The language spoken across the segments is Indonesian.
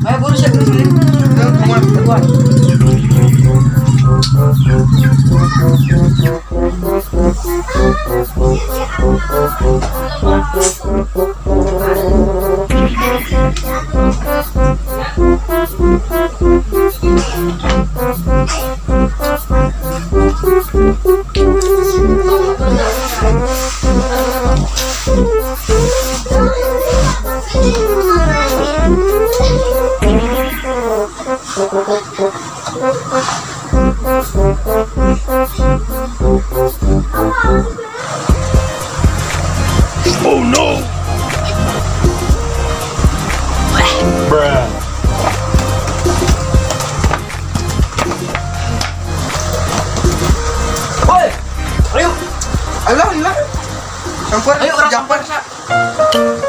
Ayo buru siap buru sini. Teguan. Oh no! Bruh. Woi, ayo. Ayolah. Campur. Ayo orang Japar.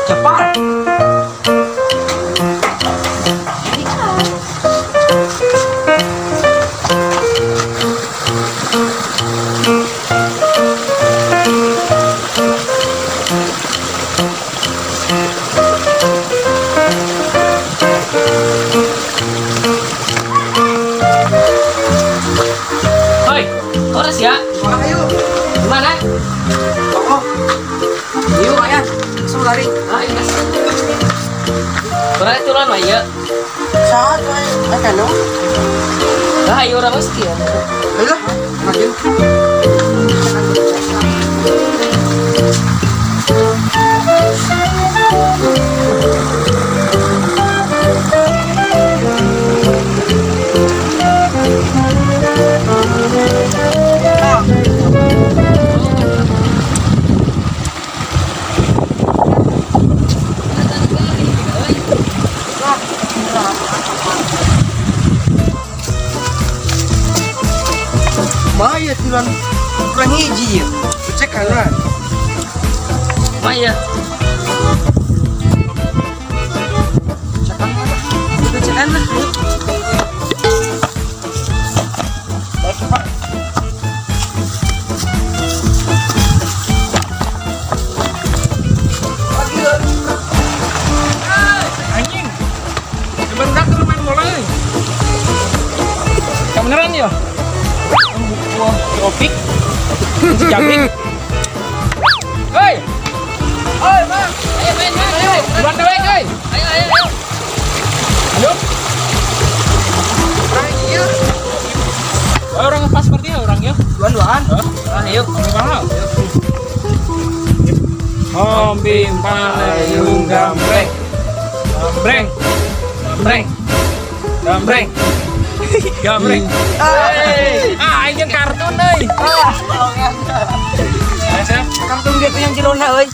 Japar. Hoi, horas ya. Ayo. Gimana? Oh. Yuk, ayah. Langsung lari. Ayo, gas. Berarti tulan mah ya. Saat akan dong. Dah, ayo orang mesti ya. Ayolah. Maju. Maya tulan kurang hiji ya. Cek kanan. Mak ya. Cekan lah. Anjing. Sebentar tuh main bola nih. Yang beneran ya? Opik. Jambing. Hei. Oi, Bang. Ayo main, main. Ayo. Buruan dewek, hei. Ayo. Aduh. Ayo. Orang ngepas seperti orang ya. Duaan. Ayo. Mahal. Ombing payung gambreng. Gambreng. Gambreng. Anjing kartun euy. Kartun gitu yang cilona euy.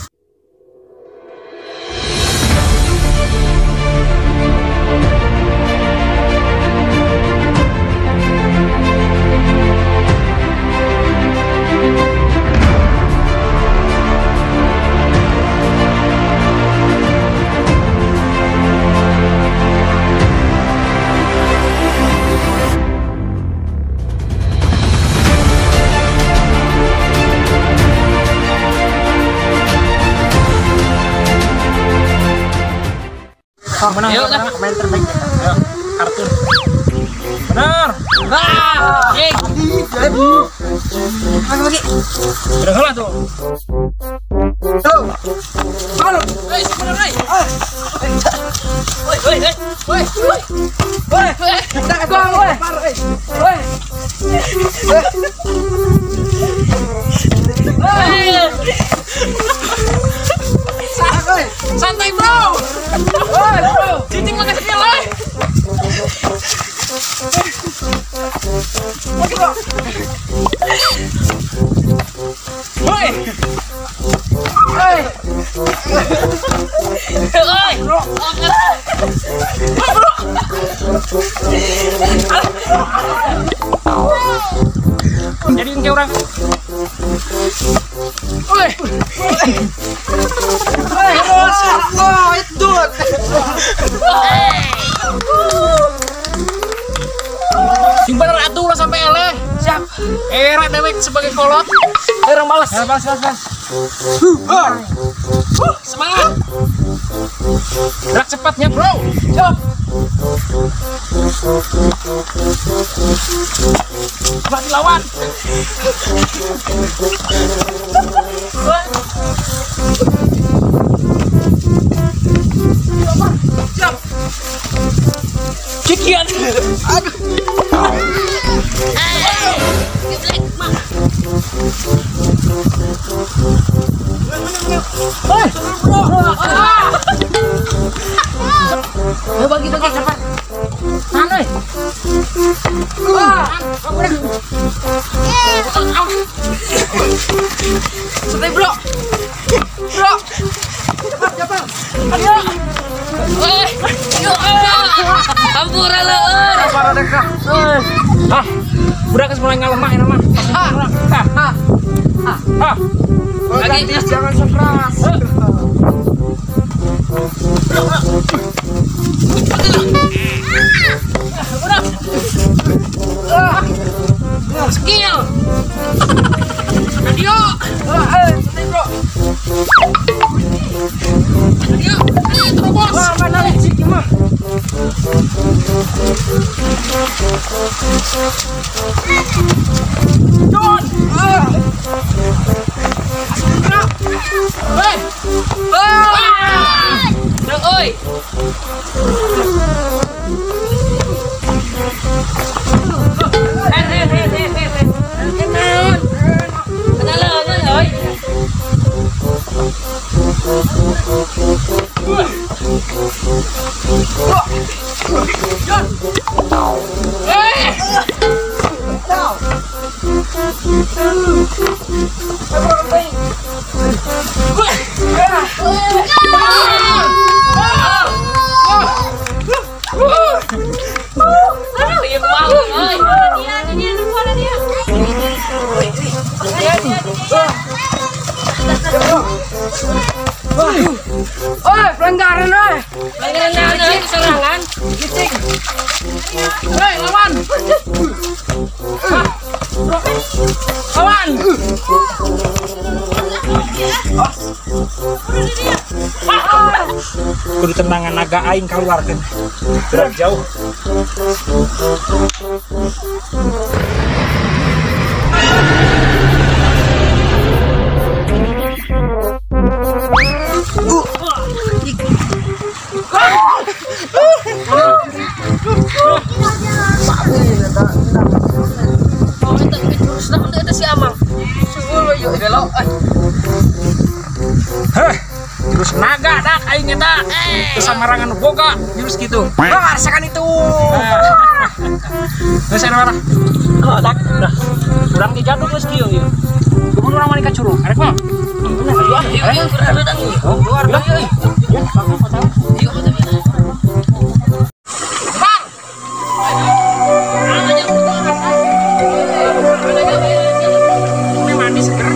Menang. Ayo lah. Pemain terbaik. Ayo, kartun. Benar. Mana lagi? Udah salah tuh. Tuh. Mana? Hei, bener hei. Woi. Udah ketong, woi. Woi. Santai, bro. Woi, bro. Cicing makan sekali, woi. Woi. Bro. Jadi kayak orang. Woi. Oh, itu. Sing bener atuh lah sampai eleh. Siap. Era dewek sebagai kolot. Orang males. Balas. Semangat. Gerak cepatnya, bro. Jom. Bagi lawan. Siap. Kikian. Aduh. Bagi cepat. Mana? Santai, bro. Bro. Cepat. Ayo. Hampura lo. Para dekat. Ah, udah kan mulai ngalemah ini mah. Lagi jangan sekeras. Skill. Adio. Santai, bro. Adio. Terobos. Wah, mana licik mah. John. Dang oi. Pelanggaran, oi. Pelanggaran serangan. Licik. Hei, lawan. Lawan. Kudu tendangan naga aing keluarkan. Gerak jauh. Terus naga dak aing eta. Terus samarangan boga jurus gitu. Wah, rasakan itu. Geus aya marah. Dak udah. Urang di jadul geus kieu ieu. Kumaha urang mani ka curug. Arek mah. Yuk, berada dang. Keluar dah euy. Ya, pakai pacaran. Yuk, Mandi seger.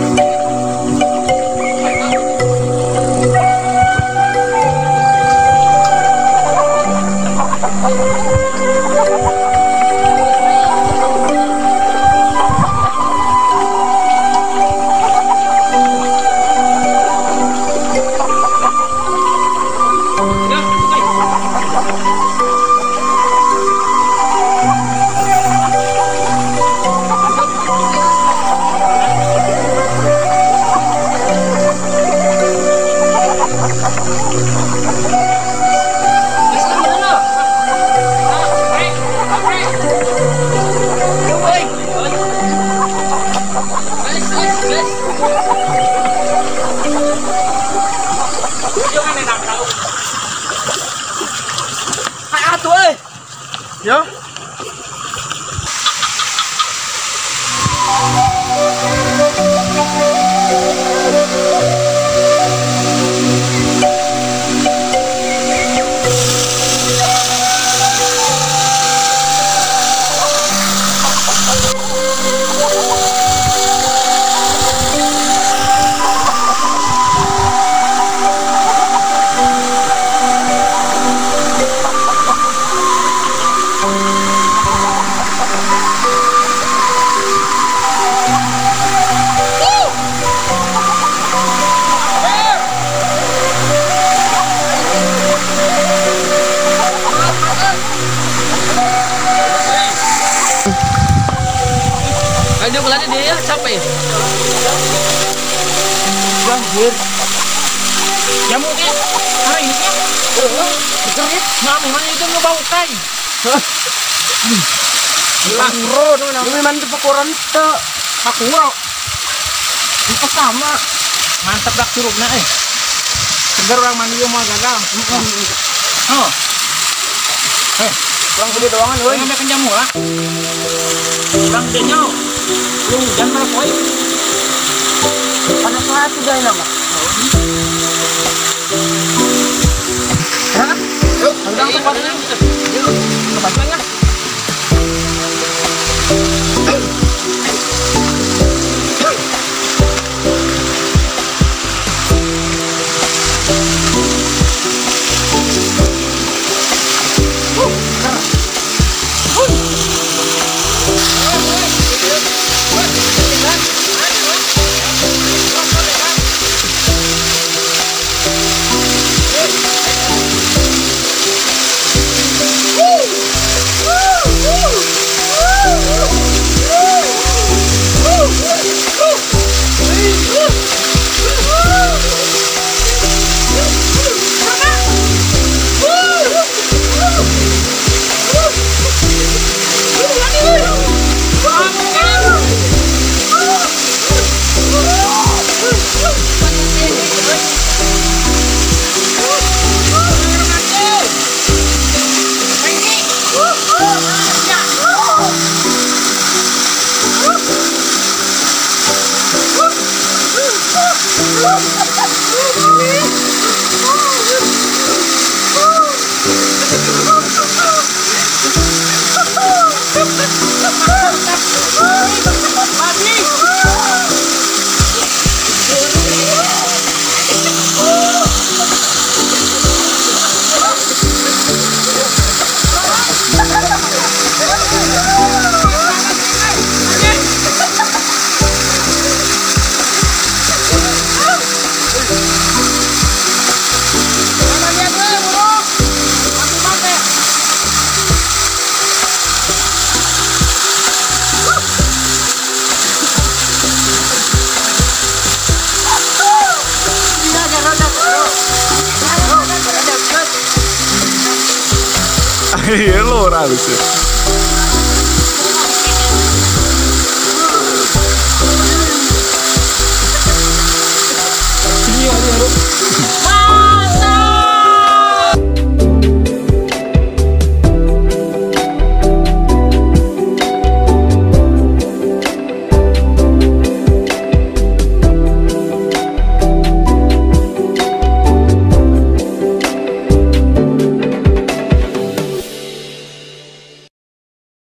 Yo. siapa ya? Anjir. Jamu ke? Hari ini ke? Seger ya. Nah, memang itu ngebau kai. Bro, ini memang di pakoran tuh. Aku ro. Itu sama. Mantap dak curugna segar orang mandi mau gagal. Oh. Kurang gede doangan euy. Ngambil kan jamu lah. Kurang gede nyaw. Lu jangan marah poe. Panas banget tuh guys nama. Hah? Udah tempatnya. Yuk, tempatnya. Iya lo harusnya.